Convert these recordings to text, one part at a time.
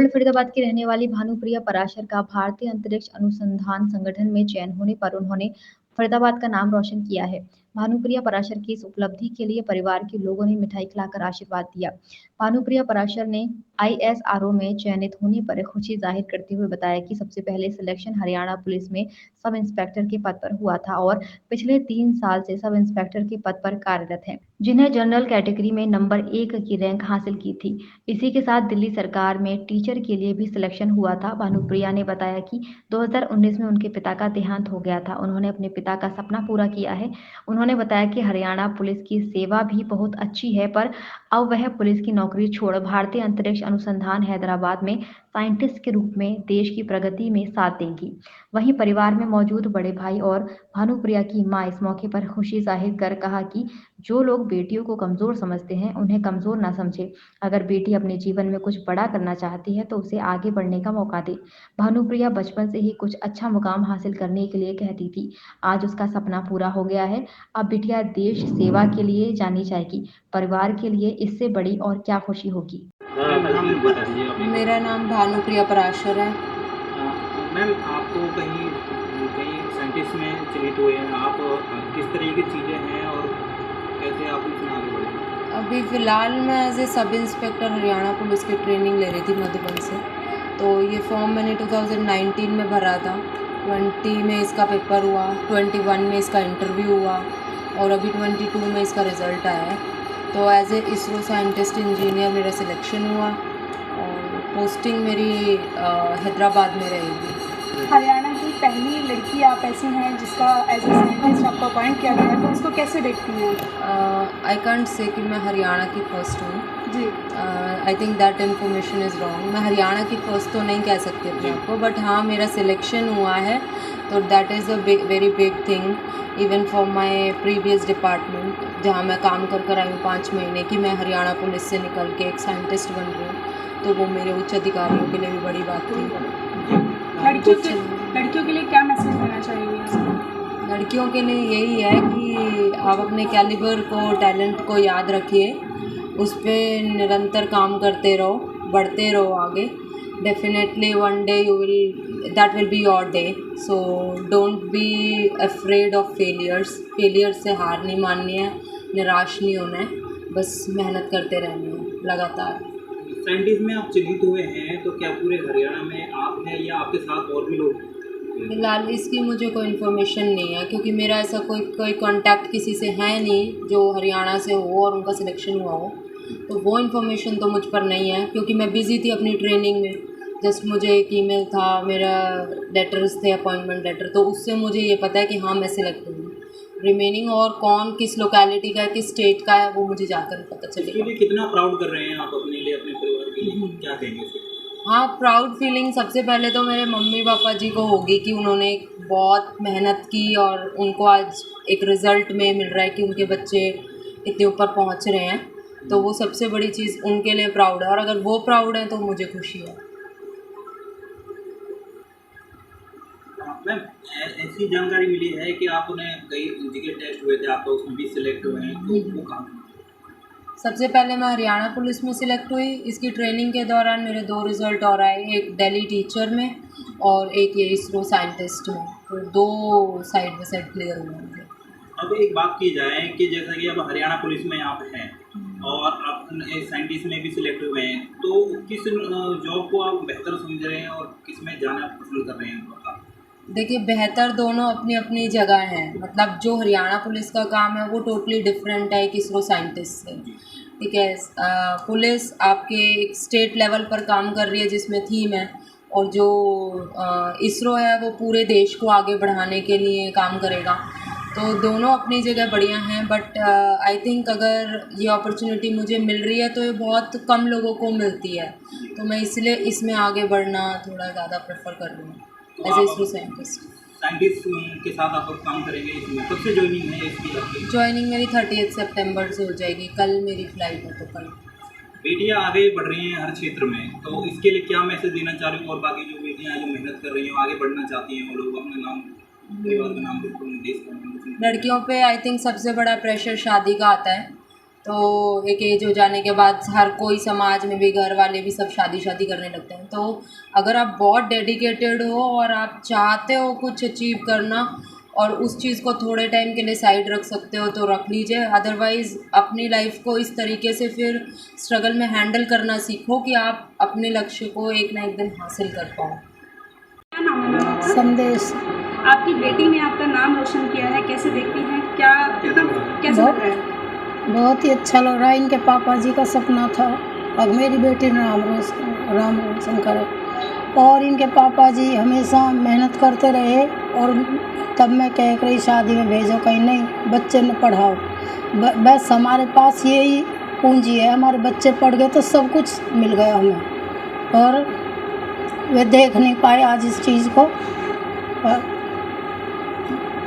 Old Faridabad की रहने वाली भानुप्रिया पराशर का भारतीय अंतरिक्ष अनुसंधान संगठन में चयन होने पर उन्होंने फरीदाबाद का नाम रोशन किया है। भानुप्रिया पराशर की इस उपलब्धि के लिए परिवार के लोगों ने मिठाई खिलाकर आशीर्वाद दिया। भानुप्रिया पराशर ने आईएसआरओ में चयनित होने पर खुशी जाहिर करते हुए बताया कि सबसे पहले सिलेक्शन हरियाणा पुलिस में सब इंस्पेक्टर के पद पर हुआ था और पिछले 3 साल से सब इंस्पेक्टर के पद पर कार्यरत हैं, जिन्हें जनरल कैटेगरी में नंबर 1 की रैंक हासिल की थी। इसी के साथ दिल्ली सरकार में टीचर के लिए भी सिलेक्शन हुआ था। भानुप्रिया ने बताया कि 2019 में उनके पिता का देहांत हो गया था। उन्होंने अपने पिता का सपना पूरा किया है। उन्होंने बताया कि हरियाणा पुलिस की सेवा भी बहुत अच्छी है, पर अब वह पुलिस की नौकरी छोड़ भारतीय अंतरिक्ष अनुसंधान हैदराबाद में साइंटिस्ट के रूप में देश की प्रगति में साथ देंगी। वहीं परिवार में मौजूद बड़े भाई और भानुप्रिया की मां इस मौके पर खुशी जाहिर कर कहा कि जो लोग बेटियों को कमजोर समझते हैं उन्हें कमजोर ना समझे। अगर बेटी अपने जीवन में कुछ बड़ा करना चाहती है तो उसे आगे बढ़ने का मौका दे। भानुप्रिया बचपन से ही कुछ अच्छा मुकाम हासिल करने के लिए कहती थी। आज उसका सपना पूरा हो गया है। अब बिटिया देश सेवा के लिए जानी जाएगी। परिवार के लिए इससे बड़ी और क्या खुशी होगी। नाम बता दीजिए आप। मेरा नाम भानुप्रिया पराशर है। मैम आपको कहीं कहीं साइंटिस्ट में चयनित हुए हैं आप, किस तरह की चीज़ें हैं और कैसे आप इसमें आगे बढ़े? अभी फ़िलहाल मैं as a sub inspector Haryana police की ट्रेनिंग ले रही थी मधुबन से। तो ये फॉर्म मैंने 2019 में भरा था। 20 में इसका पेपर हुआ, 21 में इसका इंटरव्यू हुआ और अभी 22 में इसका रिज़ल्ट आया है। तो as a ISRO scientist engineer मेरा सिलेक्शन हुआ और पोस्टिंग मेरी हैदराबाद में रहेगी। हरियाणा की पहली लड़की आप ऐसी हैं जिसका एज ए साइंटिस्ट आपको अपॉइंट किया गया है, तो उसको कैसे देखती हैं? आई कांट से कि मैं हरियाणा की फ़र्स्ट हूँ जी। I think that information is wrong. मैं हरियाणा की फ़र्स्ट तो नहीं कह सकती अपने आप को, बट हाँ मेरा सिलेक्शन हुआ है, तो that is a very big thing even for my previous department जहाँ मैं काम कर आई हूँ 5 महीने की। मैं हरियाणा पुलिस से निकल के एक साइंटिस्ट बन रही हूँ, तो वो मेरे उच्च अधिकारियों के लिए भी बड़ी बात थी। लड़कियों के लिए क्या मैसेज देना चाहेंगे आप? लड़कियों के लिए यही है कि आप अपने कैलिबर को, टैलेंट को याद रखिए, उस पर निरंतर काम करते रहो, बढ़ते रहो आगे। Definitely one day that will be your day. So don't be afraid of failure से हार नहीं माननी है, निराश नहीं होना है, बस मेहनत करते रहनी है लगातार। साइंटिस्ट में आप चयनित हुए हैं तो क्या पूरे हरियाणा में आप हैं या आपके साथ और भी लोग? फिलहाल इसकी मुझे कोई इन्फॉर्मेशन नहीं है, क्योंकि मेरा ऐसा कोई कांटेक्ट किसी से है नहीं जो हरियाणा से हो और उनका सिलेक्शन हुआ हो, तो वो इन्फॉर्मेशन तो मुझ पर नहीं है, क्योंकि मैं बिज़ी थी अपनी ट्रेनिंग में। जस्ट मुझे एक ईमेल था, मेरा लेटर्स थे, अपॉइंटमेंट लेटर, तो उससे मुझे ये पता है कि हाँ मैं सिलेक्ट हुई हूँ। रिमेनिंग और कौन किस लोकेलिटी का है, किस स्टेट का है, वो मुझे जाकर पता इसके चलेगा। लिए कितना प्राउड कर रहे हैं आप अपने लिए, अपने परिवार के लिए, क्या कहेंगे इसके? हाँ, प्राउड फीलिंग सबसे पहले तो मेरे मम्मी पापा जी को होगी कि उन्होंने बहुत मेहनत की और उनको आज एक रिज़ल्ट में मिल रहा है कि उनके बच्चे इतने ऊपर पहुंच रहे हैं, तो वो सबसे बड़ी चीज़ उनके लिए प्राउड है। और अगर वो प्राउड है तो मुझे खुशी है। मैम ऐसी जानकारी मिली है कि आपने कई जगह टेस्ट हुए थे, आप तो उसमें भी सिलेक्ट हुए हैं, तो वो कहाँ? सबसे पहले मैं हरियाणा पुलिस में सिलेक्ट हुई। इसकी ट्रेनिंग के दौरान मेरे 2 रिज़ल्ट और आए, एक दिल्ली टीचर में और एक ये इसरो साइंटिस्ट में, तो 2 साइड बाई साइड क्लियर हुए मुझे। अब एक बात की जाए कि जैसा कि अब हरियाणा पुलिस में आप हैं और आप साइंटिस्ट में भी सिलेक्ट हुए हैं, तो किस जॉब को आप बेहतर समझ रहे हैं और किस में जाना पसंद कर रहे हैं आप? देखिए, बेहतर दोनों अपनी अपनी जगह हैं। मतलब जो हरियाणा पुलिस का काम है वो टोटली डिफरेंट है एक इसरो साइंटिस्ट से। ठीक है, पुलिस आपके एक स्टेट लेवल पर काम कर रही है जिसमें थीम है, और जो इसरो है वो पूरे देश को आगे बढ़ाने के लिए काम करेगा। तो दोनों अपनी जगह बढ़िया हैं, बट आई थिंक अगर ये अपॉर्चुनिटी मुझे मिल रही है तो ये बहुत कम लोगों को मिलती है, तो मैं इसलिए इसमें आगे बढ़ना थोड़ा ज़्यादा प्रेफर कर रही हूँ as a ISRO scientist. Scientist के साथ आप काम करेंगे इसमें, कब से ज्वाइनिंग है इसकी आपकी? ज्वाइनिंग मेरी 30 सितंबर से हो जाएगी, कल मेरी फ़्लाइट है, तो कल। बेटियां आगे बढ़ रही हैं हर क्षेत्र में, तो इसके लिए क्या मैसेज देना चाह रही हूँ? और बाकी जो बेटियां जो मेहनत कर रही हैं, आगे बढ़ना चाहती हैं, वो लोग अपना नाम, परिवार का नाम, बिल्कुल देश का नाम। लड़कियों पे आई थिंक सबसे बड़ा प्रेशर शादी का आता है, तो एक एज हो जाने के बाद हर कोई समाज में भी घर वाले भी सब शादी करने लगते हैं। तो अगर आप बहुत डेडिकेटेड हो और आप चाहते हो कुछ अचीव करना और उस चीज़ को थोड़े टाइम के लिए साइड रख सकते हो तो रख लीजिए, अदरवाइज़ अपनी लाइफ को इस तरीके से फिर स्ट्रगल में हैंडल करना सीखो कि आप अपने लक्ष्य को एक ना एक दिन हासिल कर पाओ। क्या नाम है मैम आपका? संदेश। आपकी बेटी ने आपका नाम रोशन किया है, कैसे देखती हैं, क्या मतलब कैसे लग रहा है? बहुत ही अच्छा लग रहा है। इनके पापा जी का सपना था और मेरी बेटी ने राम रोशन करे, और इनके पापा जी हमेशा मेहनत करते रहे। और तब मैं कह रही शादी में भेजो, कहीं नहीं, बच्चे ने पढ़ाओ। बस हमारे पास यही पूंजी है, हमारे बच्चे पढ़ गए तो सब कुछ मिल गया हमें, और वे देख नहीं पाए आज इस चीज़ को।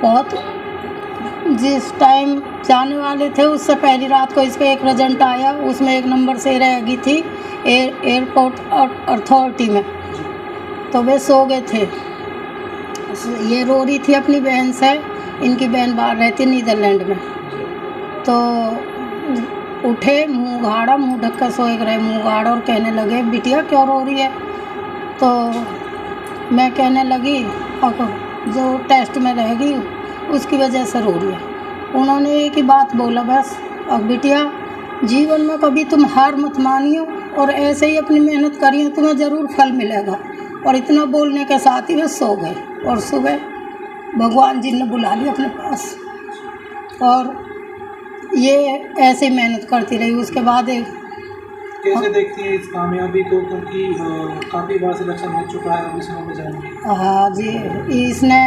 बहुत जिस टाइम जाने वाले थे उससे पहली रात को इसका एक रिजल्ट आया, उसमें 1 नंबर से रह गई थी एयरपोर्ट अथॉरिटी में, तो वे सो गए थे। ये रो रही थी अपनी बहन से, इनकी बहन बाहर रहती नीदरलैंड में, तो उठे, मुंह गाड़ा, मुंह ढक कर सोए रहे, मुंह गाड़ा, और कहने लगे बिटिया क्यों रो रही है। तो मैं कहने लगी अब जो टेस्ट में रहेगी उसकी वजह से रो रही है। उन्होंने एक ही बात बोला बस, अब बिटिया जीवन में कभी तुम हार मत मानियो और ऐसे ही अपनी मेहनत करिए, तुम्हें ज़रूर फल मिलेगा। और इतना बोलने के साथ ही वे सो गए, और सुबह भगवान जी ने बुला लिया अपने पास, और ये ऐसे मेहनत करती रही। उसके बाद एक कैसे देखती हैं इस कामयाबी को, क्योंकि काफ़ी बार सिलेक्शन हो चुका है, अभी इसमें जाएंगे? हाँ जी, इसने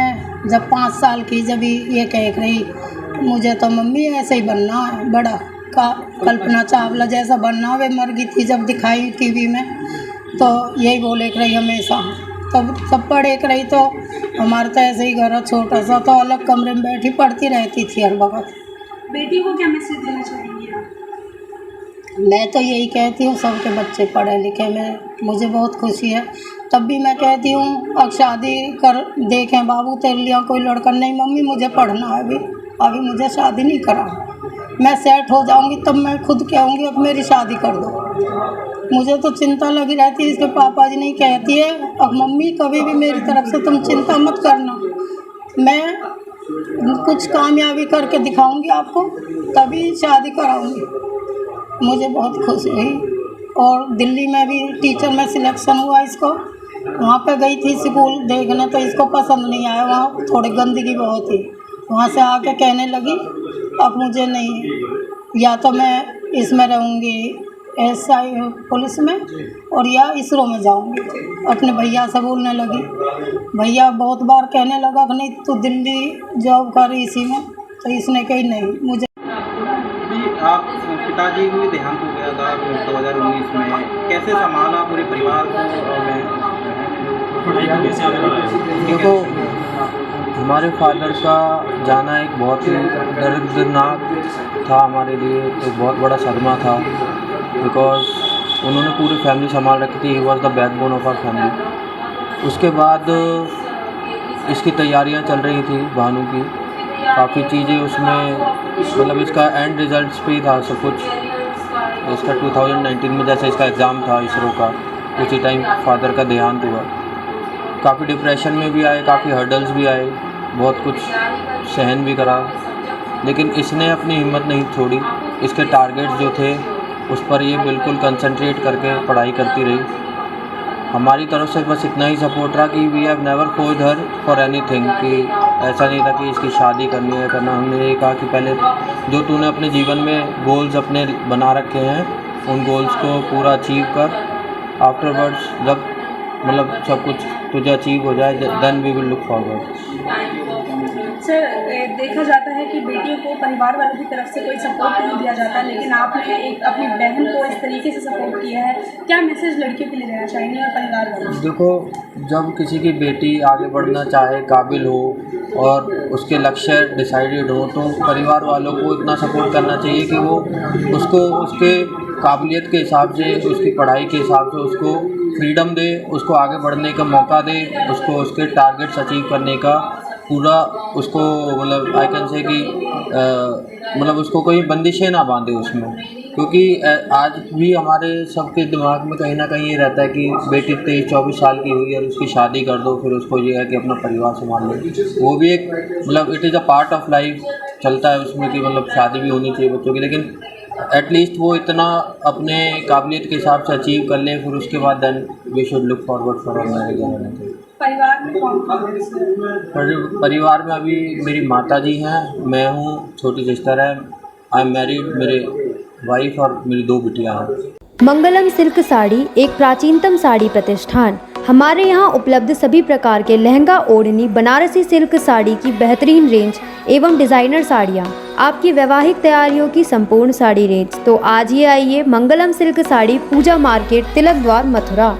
जब 5 साल की, जब ये कह रही मुझे तो मम्मी ऐसे ही बनना है, बड़ा कल्पना चावला जैसा बनना, वे मर गई थी जब दिखाई टीवी में, तो यही बोले रही हमेशा। तब सब पढ़े रही, तो हमारा तो ऐसे ही घर छोटा सा, तो अलग कमरे में बैठी पढ़ती रहती थी हर वक्त। बेटी को क्या मैसेज देना चाहेंगी आप? मैं तो यही कहती हूँ सबके बच्चे पढ़े लिखे में, मुझे बहुत खुशी है। तब भी मैं कहती हूँ अब शादी कर देखें बाबू तेरे लिए कोई लड़का, नहीं मम्मी मुझे पढ़ना है, अभी मुझे शादी नहीं करा, मैं सेट हो जाऊँगी तब मैं खुद कहूँगी अब मेरी शादी कर दो। मुझे तो चिंता लगी रहती है। इसके पापा जी नहीं कहती है अब मम्मी कभी भी मेरी तरफ से तुम चिंता मत करना, मैं कुछ कामयाबी करके दिखाऊंगी आपको, तभी शादी कराऊंगी। मुझे बहुत खुशी हुई। और दिल्ली में भी टीचर में सिलेक्शन हुआ इसको, वहाँ पे गई थी स्कूल देखने, तो इसको पसंद नहीं आया, वहाँ थोड़ी गंदगी बहुत थी। वहाँ से आके कहने लगी अब मुझे नहीं, या तो मैं इसमें रहूँगी SI पुलिस में, और या इसरो में जाऊँगी। अपने भैया से बोलने लगी, भैया बहुत बार कहने लगा कि नहीं तू दिल्ली जॉब कर इसी में, तो इसने कही नहीं मुझे। आप पिताजी को देहांत हो गया था 2019 में, कैसे संभाला पूरे परिवार को? देखो हमारे फादर का जाना एक बहुत ही दर्दनाक था हमारे लिए, एक बहुत बड़ा सदमा था, बिकॉज उन्होंने पूरी फैमिली संभाल रखी थी। He was the backbone of our family. उसके बाद इसकी तैयारियां चल रही थी भानु की, काफ़ी चीज़ें उसमें, मतलब इसका एंड रिजल्ट्स पे ही था सब कुछ। इसका 2019 में जैसे इसका एग्ज़ाम था इसरो का, उसी टाइम फादर का देहांत हुआ। काफ़ी डिप्रेशन में भी आए, काफ़ी हर्डल्स भी आए, बहुत कुछ सहन भी करा, लेकिन इसने अपनी हिम्मत नहीं छोड़ी। इसके टारगेट्स जो थे उस पर ये बिल्कुल कंसंट्रेट करके पढ़ाई करती रही। हमारी तरफ से बस इतना ही सपोर्ट रहा कि we have never forced her for anything, कि ऐसा नहीं था कि इसकी शादी करनी है करना। हमने ये कहा कि पहले जो तूने अपने जीवन में गोल्स अपने बना रखे हैं उन गोल्स को पूरा अचीव कर, आफ्टरवर्ड्स जब मतलब सब कुछ तुझे अचीव हो जाए then we will look forward. Sir देखा जाता है कि बेटियों को परिवार वालों की तरफ से कोई सपोर्ट नहीं दिया जाता, लेकिन आपने एक अपनी बहन को इस तरीके से सपोर्ट किया है, क्या मैसेज लड़कियों के लिए देना चाहेंगे और परिवार वालों? देखो जब किसी की बेटी आगे बढ़ना चाहे, काबिल हो और उसके लक्ष्य डिसाइडेड हो, तो परिवार वालों को इतना सपोर्ट करना चाहिए कि वो उसको उसके काबिलियत के हिसाब से, उसकी पढ़ाई के हिसाब से उसको फ्रीडम दे, उसको आगे बढ़ने का मौका दे, उसको उसके टारगेट्स अचीव करने का पूरा उसको मतलब आई कैन से कि मतलब उसको कोई बंदिशें ना बांधे उसमें, क्योंकि आज भी हमारे सबके दिमाग में कहीं ना कहीं ये रहता है कि बेटी 23-24 साल की हुई है और उसकी शादी कर दो, फिर उसको ये है कि अपना परिवार संभाल लो। वो भी एक मतलब it is a part of life चलता है उसमें कि मतलब शादी भी होनी चाहिए बच्चों की, लेकिन एटलीस्ट वो इतना अपने काबिलियत के हिसाब से अचीव कर ले, फिर उसके बाद then we should look forward for a marriage. परिवार में कौन कौन है? परिवार में अभी मेरी माता जी हैं, मैं हूँ, छोटी सिस्टर है, आई एम मैरिड, मेरे वाइफ और मेरी 2 बिटियाँ हैं। मंगलम सिल्क साड़ी एक प्राचीनतम साड़ी प्रतिष्ठान। हमारे यहाँ उपलब्ध सभी प्रकार के लहंगा, ओढ़नी, बनारसी सिल्क साड़ी की बेहतरीन रेंज एवं डिज़ाइनर साड़ियाँ, आपकी वैवाहिक तैयारियों की संपूर्ण साड़ी रेंज। तो आज ही आइए मंगलम सिल्क साड़ी, पूजा मार्केट, तिलक द्वार, मथुरा।